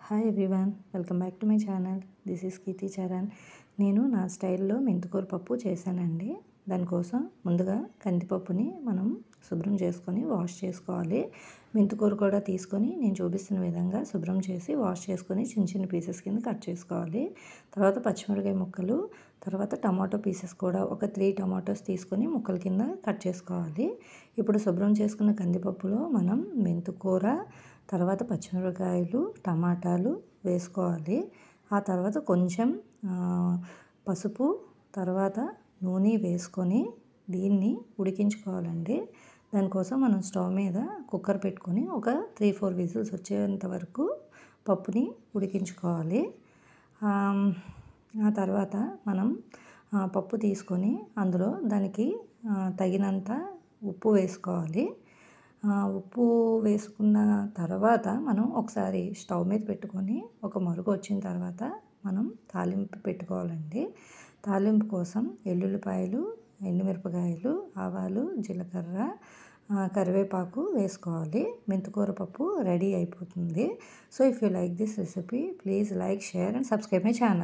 Hi everyone, welcome back to my channel. This is Keerthi Charan. నేను నా స్టైల్లో మెంతికూర పప్పు చేశానండి. దానికోసం ముందుగా కందిపప్పుని మనం శుభ్రం చేసుకొని వాష్ చేసుకోవాలి. మెంతికూర కూడా తీసుకొని నేను చూపిస్తున్న విధంగా శుభ్రం చేసి వాష్ చేసుకొని చిన్న చిన్న పీసెస్ కింద కట్ చేసుకోవాలి. తర్వాత పచ్చిమిరపకాయ ముక్కలు, తర్వాత టమాటో పీసెస్ కూడా ఒక 3 టమాటోస్ తీసుకొని ముక్కల కింద కట్ చేసుకోవాలి. ఇప్పుడు శుభ్రం చేసుకున్న కందిపప్పులో మనం మెంతికూర, తర్వాత పచ్చిమిరపకాయలు, టమాటాలు వేసుకోవాలి. ఆ తర్వాత కొంచెం పసుపు, తర్వాత నూనె వేసుకొని దీన్ని ఉడికించుకోవాలండి. దానికోసం మనం స్టవ్ మీద కుక్కర్ పెట్టుకొని ఒక 3-4 విజిల్స్ వచ్చేంత వరకు పప్పుని ఉడికించుకోవాలి. ఆ తర్వాత మనం పప్పు తీసుకొని అందులో దానికి తగినంత ఉప్పు వేసుకోవాలి. ఉప్పు వేసుకున్న తర్వాత మనం ఒకసారి స్టవ్ మీద పెట్టుకొని ఒక మరుగు వచ్చిన తర్వాత మనం తాలింపు పెట్టుకోవాలండి. తాలింపు కోసం ఎల్లుల్లిపాయలు, ఎండుమిరపకాయలు, ఆవాలు, జీలకర్ర, కరివేపాకు వేసుకోవాలి. మెంతికూర పప్పు రెడీ అయిపోతుంది. So if you like this recipe, please like, share and subscribe my channel.